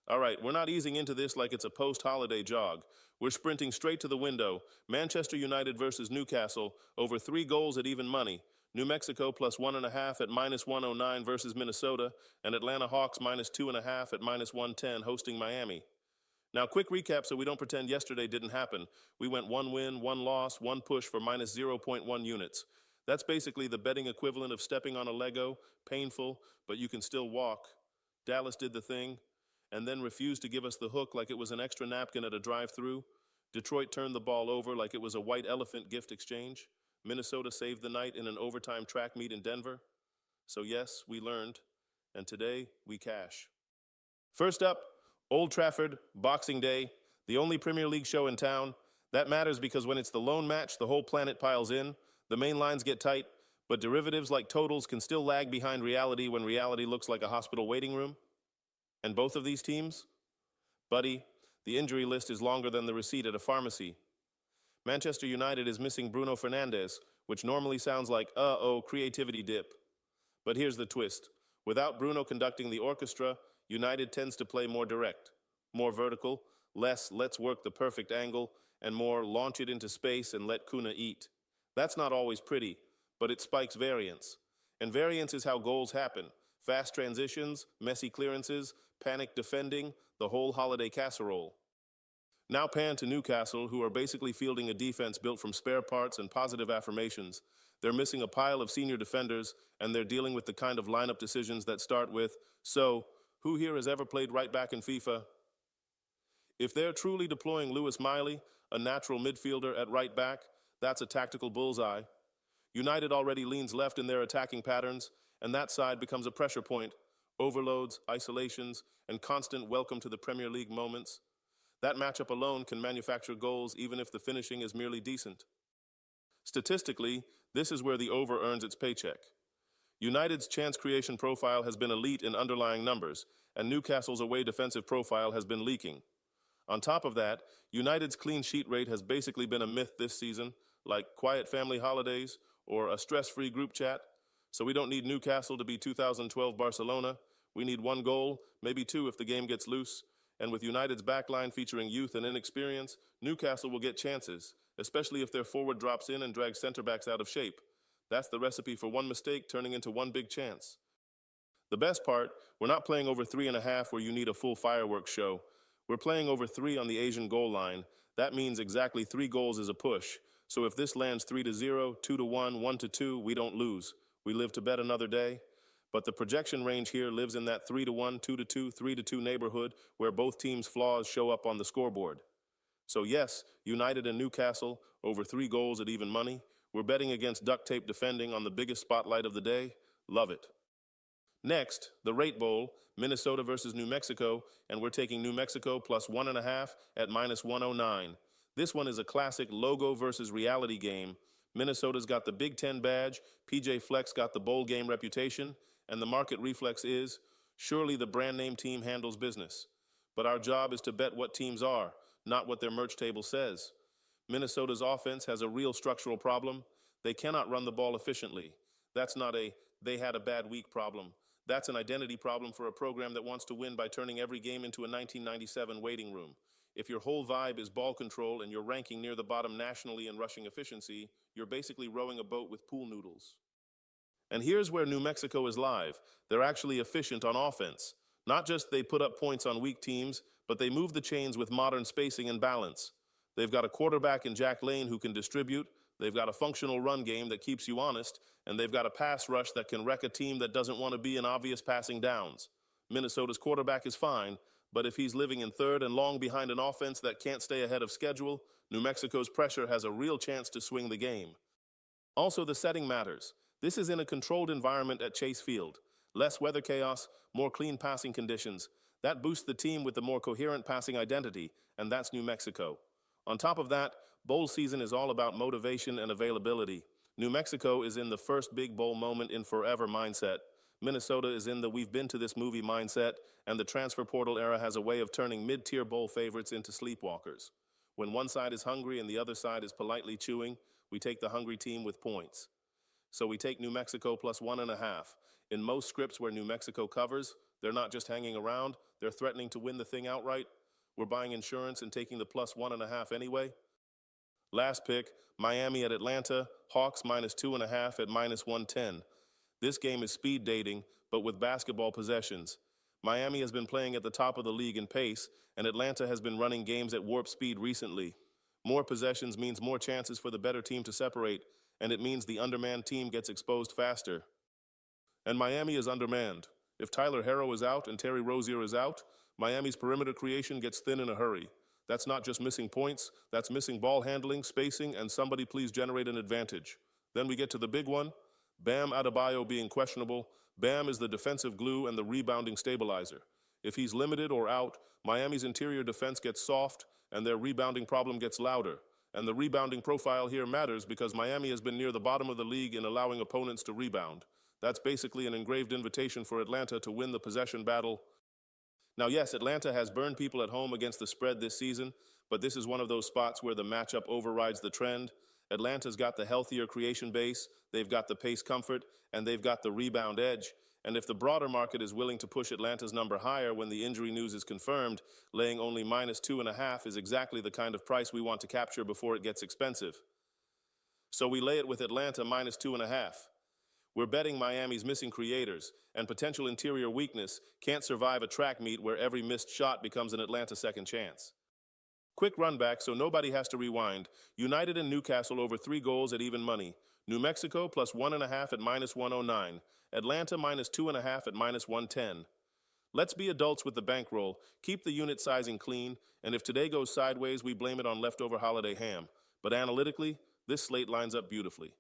All right, we're not easing into this like it's a post-holiday jog. We're sprinting straight to the window. Manchester United versus Newcastle, over 3 goals at even money. New Mexico plus 1.5 at minus 109 versus Minnesota, and Atlanta Hawks minus 2.5 at minus 110 hosting Miami. Now, quick recap so we don't pretend yesterday didn't happen. We went 1 win, 1 loss, 1 push for minus 0.1 units. That's basically the betting equivalent of stepping on a Lego, painful, but you can still walk. Dallas did the thing, and then refused to give us the hook like it was an extra napkin at a drive-thru. Detroit turned the ball over like it was a white elephant gift exchange. Minnesota saved the night in an overtime track meet in Denver. So yes, we learned, and today we cash. First up, Old Trafford, Boxing Day, the only Premier League show in town. That matters because when it's the lone match, the whole planet piles in. The main lines get tight, but derivatives like totals can still lag behind reality when reality looks like a hospital waiting room. And both of these teams? Buddy, the injury list is longer than the receipt at a pharmacy. Manchester United is missing Bruno Fernandes, which normally sounds like, creativity dip. But here's the twist. Without Bruno conducting the orchestra, United tends to play more direct, more vertical, less let's work the perfect angle, and more launch it into space and let Kuna eat. That's not always pretty, but it spikes variance. And variance is how goals happen. Fast transitions, messy clearances, panic defending, the whole holiday casserole. Now pan to Newcastle, who are basically fielding a defense built from spare parts and positive affirmations. They're missing a pile of senior defenders, and they're dealing with the kind of lineup decisions that start with, so, who here has ever played right back in FIFA? If they're truly deploying Lewis Miley, a natural midfielder at right back, that's a tactical bullseye. United already leans left in their attacking patterns, and that side becomes a pressure point. Overloads, isolations, and constant welcome to the Premier League moments. That matchup alone can manufacture goals even if the finishing is merely decent. Statistically, this is where the over earns its paycheck. United's chance creation profile has been elite in underlying numbers, and Newcastle's away defensive profile has been leaking. On top of that, United's clean sheet rate has basically been a myth this season, like quiet family holidays or a stress-free group chat. So we don't need Newcastle to be 2012 Barcelona. We need 1 goal, maybe 2 if the game gets loose. And with United's backline featuring youth and inexperience, Newcastle will get chances, especially if their forward drops in and drags center-backs out of shape. That's the recipe for 1 mistake turning into 1 big chance. The best part, we're not playing over 3.5 where you need a full fireworks show. We're playing over 3 on the Asian goal line. That means exactly 3 goals is a push. So if this lands 3-0, 2-1, 1-2, we don't lose. We live to bet another day. But the projection range here lives in that 3-1, 2-2, 3-2 neighborhood where both teams' flaws show up on the scoreboard. So yes, United and Newcastle, over 3 goals at even money. We're betting against duct tape defending on the biggest spotlight of the day. Love it. Next, the Rate Bowl, Minnesota versus New Mexico, and we're taking New Mexico plus 1.5 at minus 109. This one is a classic logo versus reality game. Minnesota's got the Big Ten badge, PJ Fleck's got the bowl game reputation, and the market reflex is, surely the brand name team handles business. But our job is to bet what teams are, not what their merch table says. Minnesota's offense has a real structural problem. They cannot run the ball efficiently. That's not a they had a bad week problem. That's an identity problem for a program that wants to win by turning every game into a 1997 waiting room. If your whole vibe is ball control and you're ranking near the bottom nationally in rushing efficiency, you're basically rowing a boat with pool noodles. And here's where New Mexico is live. They're actually efficient on offense. Not just they put up points on weak teams, but they move the chains with modern spacing and balance. They've got a quarterback in Jack Lane who can distribute, they've got a functional run game that keeps you honest, and they've got a pass rush that can wreck a team that doesn't want to be in obvious passing downs. Minnesota's quarterback is fine, but if he's living in third and long behind an offense that can't stay ahead of schedule, New Mexico's pressure has a real chance to swing the game. Also, the setting matters. This is in a controlled environment at Chase Field. Less weather chaos, more clean passing conditions. That boosts the team with a more coherent passing identity, and that's New Mexico. On top of that, bowl season is all about motivation and availability. New Mexico is in the first big bowl moment in forever mindset. Minnesota is in the we've been to this movie mindset, and the transfer portal era has a way of turning mid-tier bowl favorites into sleepwalkers. When one side is hungry and the other side is politely chewing, we take the hungry team with points. So we take New Mexico plus 1.5. In most scripts where New Mexico covers, They're not just hanging around, they're threatening to win the thing outright. We're buying insurance and taking the plus 1.5 anyway. Last pick, Miami at Atlanta, Hawks minus 2.5 at minus 110. This game is speed dating, but with basketball possessions. Miami has been playing at the top of the league in pace, and Atlanta has been running games at warp speed recently. More possessions means more chances for the better team to separate, and it means the undermanned team gets exposed faster. And Miami is undermanned. If Tyler Herro is out and Terry Rozier is out, Miami's perimeter creation gets thin in a hurry. That's not just missing points, that's missing ball handling, spacing, and somebody please generate an advantage. Then we get to the big one, Bam Adebayo being questionable. Bam is the defensive glue and the rebounding stabilizer. If he's limited or out, Miami's interior defense gets soft and their rebounding problem gets louder. And the rebounding profile here matters because Miami has been near the bottom of the league in allowing opponents to rebound. That's basically an engraved invitation for Atlanta to win the possession battle. Now, yes, Atlanta has burned people at home against the spread this season, but this is one of those spots where the matchup overrides the trend. Atlanta's got the healthier creation base, they've got the pace comfort, and they've got the rebound edge. And if the broader market is willing to push Atlanta's number higher when the injury news is confirmed, laying only minus 2.5 is exactly the kind of price we want to capture before it gets expensive. So we lay it with Atlanta minus 2.5. We're betting Miami's missing creators and potential interior weakness can't survive a track meet where every missed shot becomes an Atlanta second chance. Quick run back so nobody has to rewind. United and Newcastle over 3 goals at even money. New Mexico plus 1.5 at minus 109. Atlanta minus 2.5 at minus 110. Let's be adults with the bankroll, keep the unit sizing clean, and if today goes sideways, we blame it on leftover holiday ham. But analytically, this slate lines up beautifully.